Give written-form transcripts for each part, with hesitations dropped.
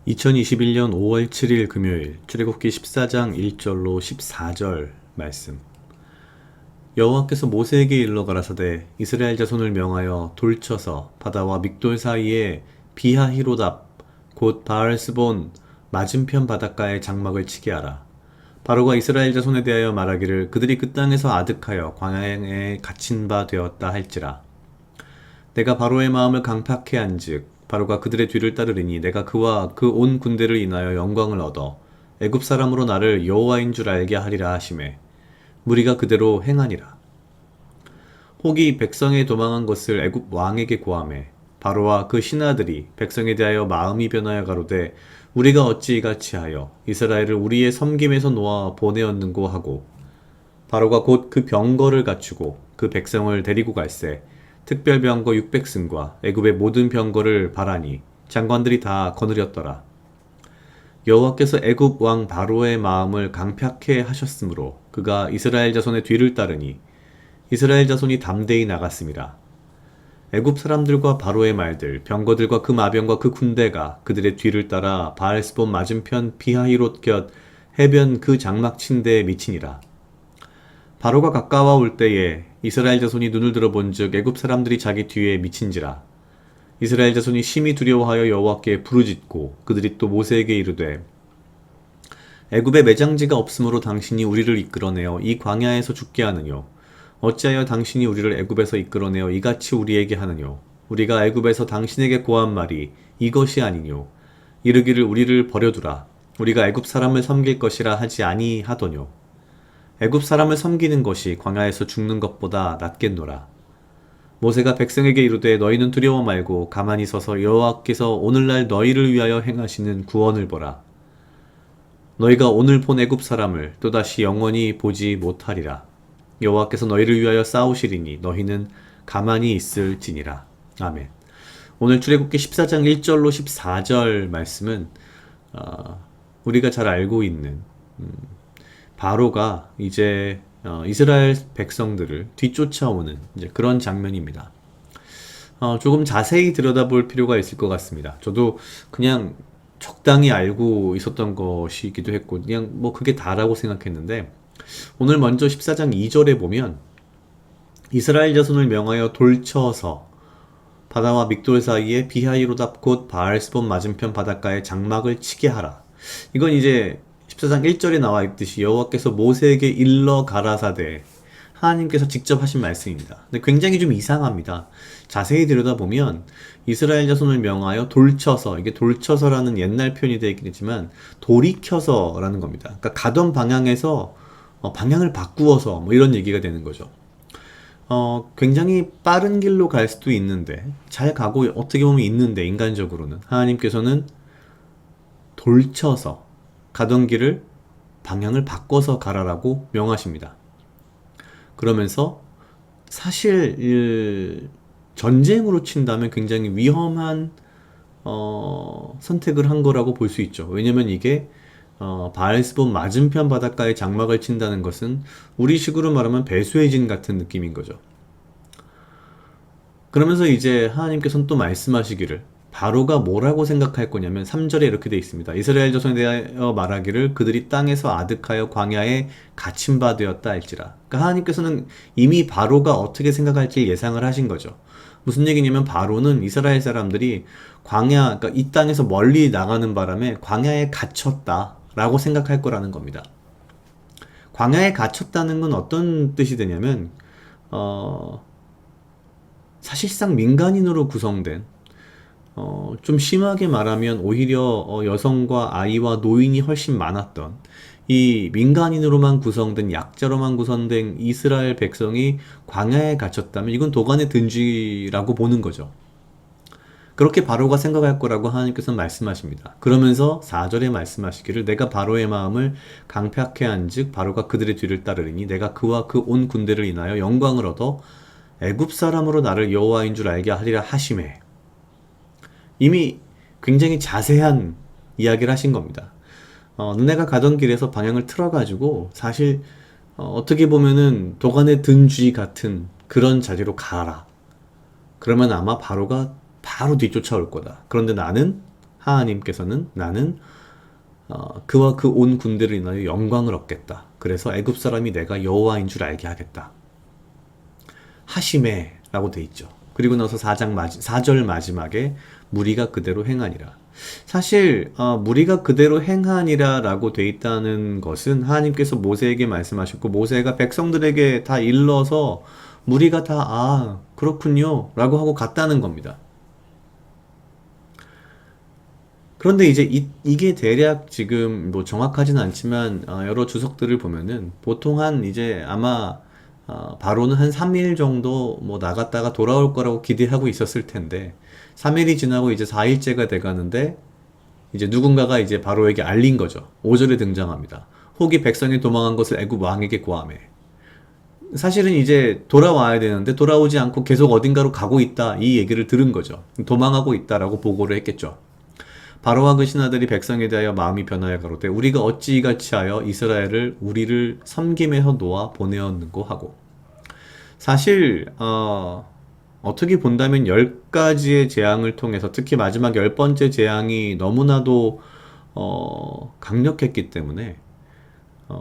2021년 5월 7일 금요일 출애굽기 14장 1절로 14절 말씀. 여호와께서 모세에게 일러 가라사대 이스라엘 자손을 명하여 돌쳐서 바다와 믹돌 사이에 비하히로답 곧 바알스본 맞은편 바닷가에 장막을 치게 하라. 바로가 이스라엘 자손에 대하여 말하기를 그들이 그 땅에서 아득하여 광야에 갇힌 바 되었다 할지라. 내가 바로의 마음을 강팍해 한즉 바로가 그들의 뒤를 따르리니 내가 그와 그 온 군대를 인하여 영광을 얻어 애굽 사람으로 나를 여호와인 줄 알게 하리라 하시매 무리가 그대로 행하니라. 혹이 백성에 도망한 것을 애굽 왕에게 고하매 바로와 그 신하들이 백성에 대하여 마음이 변하여 가로되 우리가 어찌 이같이 하여 이스라엘을 우리의 섬김에서 놓아 보내었는고 하고 바로가 곧 그 병거를 갖추고 그 백성을 데리고 갈새 특별 병거 600승과 애굽의 모든 병거를 바라니 장관들이 다 거느렸더라. 여호와께서 애굽 왕 바로의 마음을 강팍해 하셨으므로 그가 이스라엘 자손의 뒤를 따르니 이스라엘 자손이 담대히 나갔음이라. 애굽 사람들과 바로의 말들, 병거들과 그 마병과 그 군대가 그들의 뒤를 따라 바알스본 맞은편 비하히롯 곁 해변 그 장막 침대에 미치니라. 바로가 가까워 올 때에 이스라엘 자손이 눈을 들어본즉 애굽 사람들이 자기 뒤에 미친지라. 이스라엘 자손이 심히 두려워하여 여호와께 부르짖고 그들이 또 모세에게 이르되 애굽에 매장지가 없으므로 당신이 우리를 이끌어내어 이 광야에서 죽게 하느뇨. 어찌하여 당신이 우리를 애굽에서 이끌어내어 이같이 우리에게 하느뇨. 우리가 애굽에서 당신에게 고한 말이 이것이 아니뇨. 이르기를 우리를 버려두라. 우리가 애굽 사람을 섬길 것이라 하지 아니하더뇨. 애굽 사람을 섬기는 것이 광야에서 죽는 것보다 낫겠노라. 모세가 백성에게 이르되 너희는 두려워 말고 가만히 서서 여호와께서 오늘날 너희를 위하여 행하시는 구원을 보라. 너희가 오늘 본 애굽 사람을 또다시 영원히 보지 못하리라. 여호와께서 너희를 위하여 싸우시리니 너희는 가만히 있을지니라. 아멘. 오늘 출애굽기 14장 1절로 14절 말씀은 우리가 잘 알고 있는 바로가 이제 이스라엘 백성들을 뒤쫓아오는 이제 그런 장면입니다. 조금 자세히 들여다볼 필요가 있을 것 같습니다. 저도 그냥 적당히 알고 있었던 것이기도 했고 그냥 뭐 그게 다라고 생각했는데 오늘 먼저 14장 2절에 보면 이스라엘 자손을 명하여 돌쳐서 바다와 믹돌 사이에 비하히로답 곧 바알스본 맞은편 바닷가에 장막을 치게 하라. 이건 이제 14장 1절에 나와 있듯이 여호와께서 모세에게 일러 가라사대 하나님께서 직접 하신 말씀입니다. 근데 굉장히 좀 이상합니다. 자세히 들여다보면 이스라엘 자손을 명하여 돌쳐서, 이게 돌쳐서라는 옛날 표현이 되어 있긴 했지만 돌이켜서라는 겁니다. 그러니까 가던 방향에서 방향을 바꾸어서 뭐 이런 얘기가 되는 거죠. 굉장히 빠른 길로 갈 수도 있는데 잘 가고 어떻게 보면 있는데 인간적으로는 하나님께서는 돌쳐서 가던 길을 방향을 바꿔서 가라라고 명하십니다. 그러면서 사실 전쟁으로 친다면 굉장히 위험한 선택을 한 거라고 볼 수 있죠. 왜냐면 이게 바알스본 맞은편 바닷가에 장막을 친다는 것은 우리식으로 말하면 배수의 진 같은 느낌인 거죠. 그러면서 이제 하나님께서는 또 말씀하시기를 바로가 뭐라고 생각할 거냐면 3절에 이렇게 되어 있습니다. 이스라엘 자손에 대하여 말하기를 그들이 땅에서 아득하여 광야에 갇힌 바 되었다 할지라. 그러니까 하나님께서는 이미 바로가 어떻게 생각할지 예상을 하신 거죠. 무슨 얘기냐면 바로는 이스라엘 사람들이 그러니까 이 땅에서 멀리 나가는 바람에 광야에 갇혔다 라고 생각할 거라는 겁니다. 광야에 갇혔다는 건 어떤 뜻이 되냐면 사실상 민간인으로 구성된 좀 심하게 말하면 오히려 여성과 아이와 노인이 훨씬 많았던 이 민간인으로만 구성된 약자로만 구성된 이스라엘 백성이 광야에 갇혔다면 이건 도간의 든지라고 보는 거죠. 그렇게 바로가 생각할 거라고 하나님께서는 말씀하십니다. 그러면서 4절에 말씀하시기를 내가 바로의 마음을 강팍해 한즉 바로가 그들의 뒤를 따르리니 내가 그와 그 온 군대를 인하여 영광을 얻어 애굽 사람으로 나를 여호와인 줄 알게 하리라 하시매. 이미 굉장히 자세한 이야기를 하신 겁니다. 너네가 가던 길에서 방향을 틀어가지고 사실 어떻게 보면은 도간의 든쥐 같은 그런 자리로 가라. 그러면 아마 바로가 바로 뒤쫓아올 거다. 그런데 나는 하나님께서는 나는 그와 그 온 군대를 인하여 영광을 얻겠다. 그래서 애굽 사람이 내가 여호와인 줄 알게 하겠다. 하시메 라고 돼 있죠. 그리고 나서 4절 마지막에 무리가 그대로 행하니라. 사실 무리가 그대로 행하니라 라고 돼 있다는 것은 하나님께서 모세에게 말씀하셨고 모세가 백성들에게 다 일러서 무리가 다 그렇군요 라고 하고 갔다는 겁니다. 그런데 이제 이게 대략 지금 뭐 정확하진 않지만 여러 주석들을 보면은 보통 한 이제 아마 바로는 한 3일 정도 뭐 나갔다가 돌아올 거라고 기대하고 있었을 텐데 3일이 지나고 이제 4일째가 돼가는데 이제 누군가가 이제 바로에게 알린 거죠. 5절에 등장합니다. 혹이 백성이 도망한 것을 애굽 왕에게 고하매. 사실은 이제 돌아와야 되는데 돌아오지 않고 계속 어딘가로 가고 있다 이 얘기를 들은 거죠. 도망하고 있다라고 보고를 했겠죠. 바로와 그 신하들이 백성에 대하여 마음이 변하여 가로되 우리가 어찌 이같이 하여 이스라엘을 우리를 섬김에서 놓아 보내었는고 하고. 사실 어떻게 본다면 10가지의 재앙을 통해서 특히 마지막 10번째 재앙이 너무나도 강력했기 때문에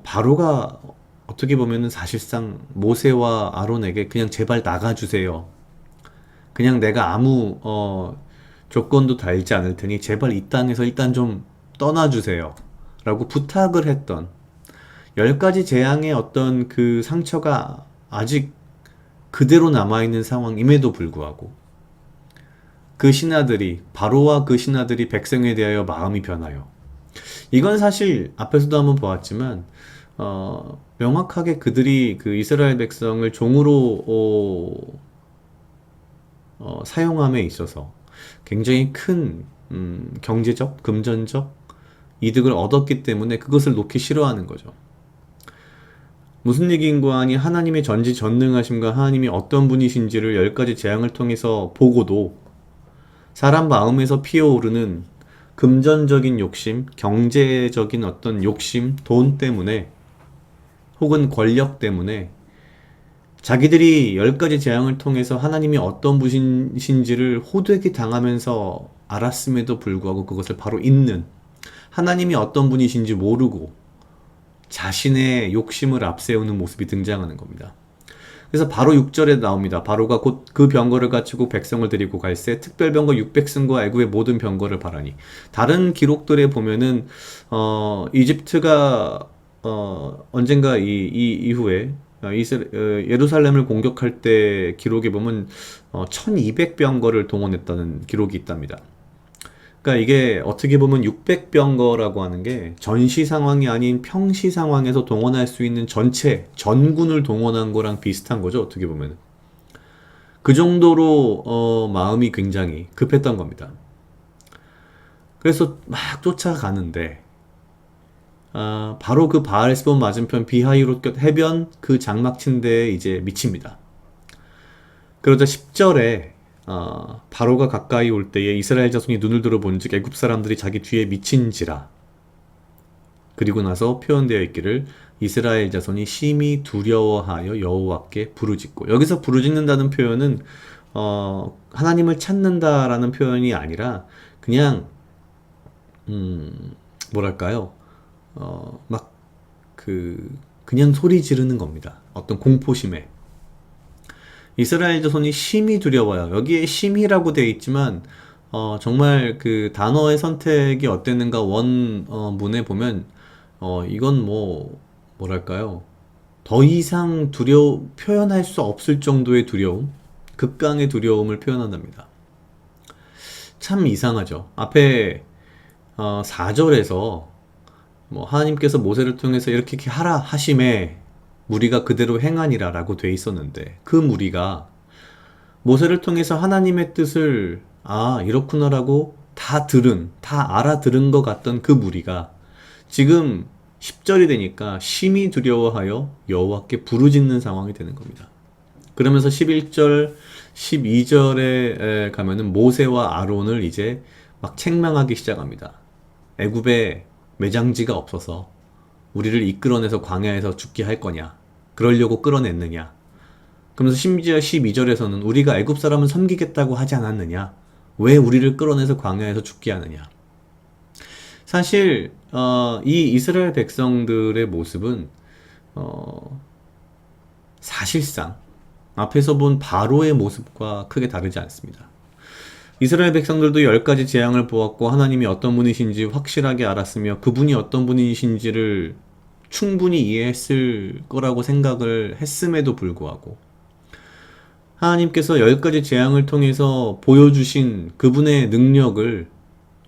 바로가 어떻게 보면은 사실상 모세와 아론에게 그냥 제발 나가주세요. 그냥 내가 아무 조건도 달지 않을 테니 제발 이 땅에서 일단 좀 떠나주세요 라고 부탁을 했던 10가지 재앙의 어떤 그 상처가 아직 그대로 남아있는 상황임에도 불구하고 그 신하들이 바로와 그 신하들이 백성에 대하여 마음이 변하여 이건 사실 앞에서도 한번 보았지만 명확하게 그들이 그 이스라엘 백성을 종으로 사용함에 있어서 굉장히 큰 경제적, 금전적 이득을 얻었기 때문에 그것을 놓기 싫어하는 거죠. 무슨 얘기인고 하니 하나님의 전지전능하심과 하나님이 어떤 분이신지를 10가지 재앙을 통해서 보고도 사람 마음에서 피어오르는 금전적인 욕심, 경제적인 어떤 욕심, 돈 때문에 혹은 권력 때문에 자기들이 10가지 재앙을 통해서 하나님이 어떤 분이신지를 호되게 당하면서 알았음에도 불구하고 그것을 바로 잊는 하나님이 어떤 분이신지 모르고 자신의 욕심을 앞세우는 모습이 등장하는 겁니다. 그래서 바로 6절에 나옵니다. 바로가 곧 그 병거를 갖추고 백성을 데리고 갈새 특별병거 600승과 애굽의 모든 병거를 바라니. 다른 기록들에 보면은 이집트가 언젠가 이후에 예루살렘을 공격할 때 기록에 보면 1200병거를 동원했다는 기록이 있답니다. 그러니까 이게 어떻게 보면 600병거라고 하는 게 전시 상황이 아닌 평시 상황에서 동원할 수 있는 전체 전군을 동원한 거랑 비슷한 거죠. 어떻게 보면 그 정도로 마음이 굉장히 급했던 겁니다. 그래서 막 쫓아가는데 바로 그 바알스본 맞은편 비하이롯 해변 그 장막친대에 이제 미칩니다. 그러자 10절에 바로가 가까이 올 때에 이스라엘 자손이 눈을 들어본즉 애굽 사람들이 자기 뒤에 미친지라. 그리고 나서 표현되어 있기를 이스라엘 자손이 심히 두려워하여 여호와께 부르짖고. 여기서 부르짖는다는 표현은 하나님을 찾는다라는 표현이 아니라 그냥 뭐랄까요? 그냥 소리 지르는 겁니다. 어떤 공포심에. 이스라엘 자손이 심히 두려워요. 여기에 심히라고 되어 있지만 정말 그 단어의 선택이 어땠는가 원문에 보면 이건 뭐랄까요? 더 이상 표현할 수 없을 정도의 두려움, 극강의 두려움을 표현한답니다. 참 이상하죠. 앞에 4절에서 하나님께서 모세를 통해서 이렇게 하라 하심에 무리가 그대로 행하니라 라고 돼 있었는데 그 무리가 모세를 통해서 하나님의 뜻을 이렇구나 라고 다 알아들은 것 같던 그 무리가 지금 10절이 되니까 심히 두려워하여 여호와께 부르짖는 상황이 되는 겁니다. 그러면서 11절, 12절에 가면은 모세와 아론을 이제 막 책망하기 시작합니다. 애굽에 매장지가 없어서 우리를 이끌어내서 광야에서 죽게 할 거냐? 그러려고 끌어냈느냐? 그러면서 심지어 12절에서는 우리가 애굽 사람을 섬기겠다고 하지 않았느냐? 왜 우리를 끌어내서 광야에서 죽게 하느냐? 사실 이 이스라엘 백성들의 모습은 어, 사실상 앞에서 본 바로의 모습과 크게 다르지 않습니다. 이스라엘 백성들도 10가지 재앙을 보았고 하나님이 어떤 분이신지 확실하게 알았으며 그분이 어떤 분이신지를 충분히 이해했을 거라고 생각을 했음에도 불구하고 하나님께서 10가지 재앙을 통해서 보여주신 그분의 능력을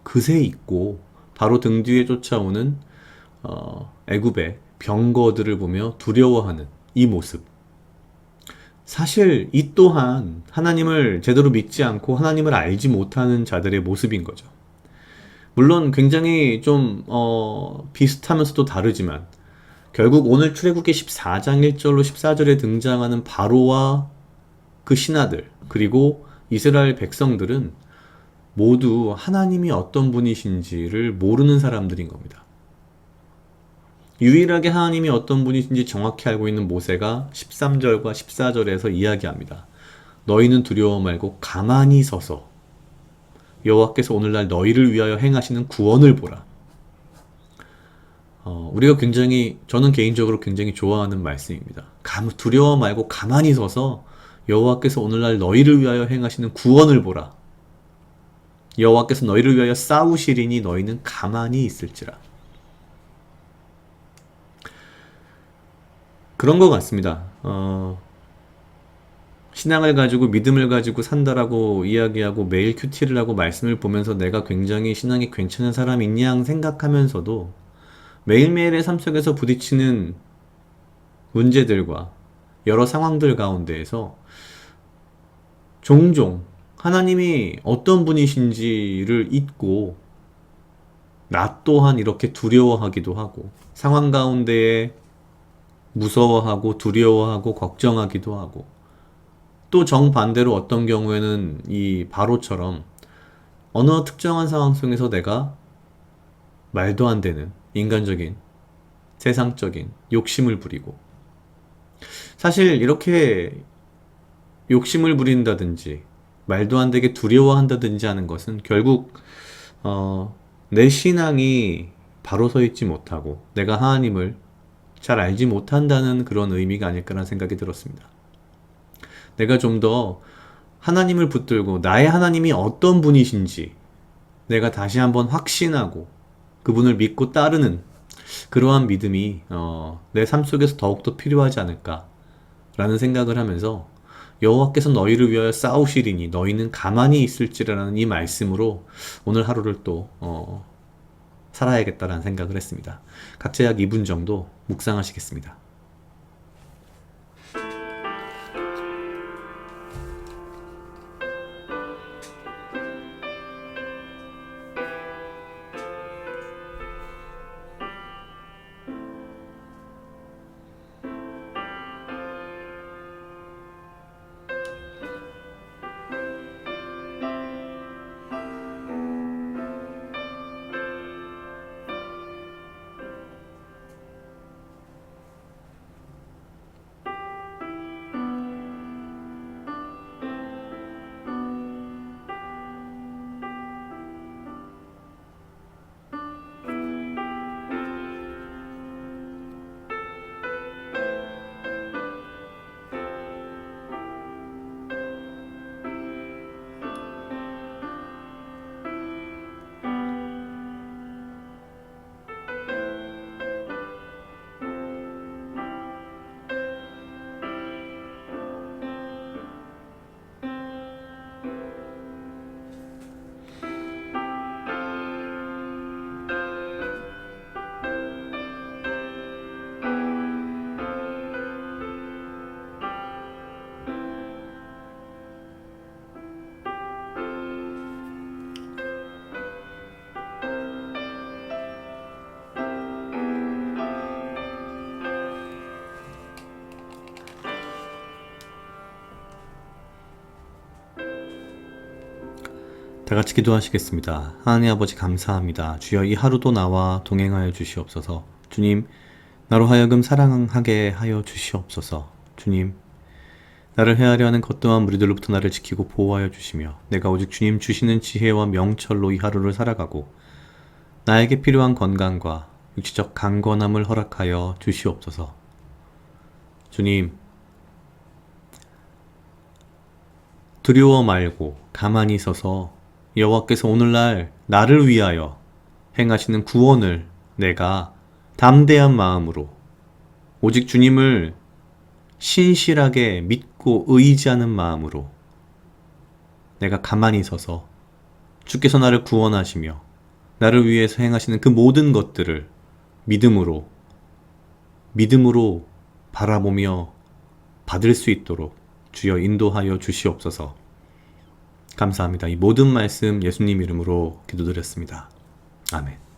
그새 잊고 바로 등 뒤에 쫓아오는 애굽의 병거들을 보며 두려워하는 이 모습. 사실 이 또한 하나님을 제대로 믿지 않고 하나님을 알지 못하는 자들의 모습인 거죠. 물론 굉장히 좀 비슷하면서도 다르지만 결국 오늘 출애굽기 14장 1절로 14절에 등장하는 바로와 그 신하들 그리고 이스라엘 백성들은 모두 하나님이 어떤 분이신지를 모르는 사람들인 겁니다. 유일하게 하나님이 어떤 분이신지 정확히 알고 있는 모세가 13절과 14절에서 이야기합니다. 너희는 두려워 말고 가만히 서서 여호와께서 오늘날 너희를 위하여 행하시는 구원을 보라. 우리가 저는 개인적으로 굉장히 좋아하는 말씀입니다. 두려워 말고 가만히 서서 여호와께서 오늘날 너희를 위하여 행하시는 구원을 보라. 여호와께서 너희를 위하여 싸우시리니 너희는 가만히 있을지라. 그런 것 같습니다. 신앙을 가지고 믿음을 가지고 산다라고 이야기하고 매일 큐티를 하고 말씀을 보면서 내가 굉장히 신앙이 괜찮은 사람인 양 생각하면서도 매일매일의 삶 속에서 부딪히는 문제들과 여러 상황들 가운데에서 종종 하나님이 어떤 분이신지를 잊고 나 또한 이렇게 두려워하기도 하고 상황 가운데에 무서워하고 두려워하고 걱정하기도 하고 또 정반대로 어떤 경우에는 이 바로처럼 어느 특정한 상황 속에서 내가 말도 안 되는 인간적인 세상적인 욕심을 부리고 사실 이렇게 욕심을 부린다든지 말도 안 되게 두려워한다든지 하는 것은 결국 내 신앙이 바로 서 있지 못하고 내가 하나님을 잘 알지 못한다는 그런 의미가 아닐까라는 생각이 들었습니다. 내가 좀 더 하나님을 붙들고 나의 하나님이 어떤 분이신지 내가 다시 한번 확신하고 그분을 믿고 따르는 그러한 믿음이 내 삶 속에서 더욱더 필요하지 않을까라는 생각을 하면서 여호와께서 너희를 위하여 싸우시리니 너희는 가만히 있을지라는 이 말씀으로 오늘 하루를 또 살아야겠다라는 생각을 했습니다. 각자 약 2분 정도 묵상하시겠습니다. 다 같이 기도하시겠습니다. 하나님 아버지 감사합니다. 주여 이 하루도 나와 동행하여 주시옵소서. 주님, 나로 하여금 사랑하게 하여 주시옵소서. 주님, 나를 헤아려 하는 거떠한 무리들로부터 나를 지키고 보호하여 주시며 내가 오직 주님 주시는 지혜와 명철로 이 하루를 살아가고 나에게 필요한 건강과 육체적 강건함을 허락하여 주시옵소서. 주님, 두려워 말고 가만히 서서 여호와께서 오늘날 나를 위하여 행하시는 구원을 내가 담대한 마음으로 오직 주님을 신실하게 믿고 의지하는 마음으로 내가 가만히 서서 주께서 나를 구원하시며 나를 위해서 행하시는 그 모든 것들을 믿음으로 바라보며 받을 수 있도록 주여 인도하여 주시옵소서. 감사합니다. 이 모든 말씀 예수님 이름으로 기도드렸습니다. 아멘.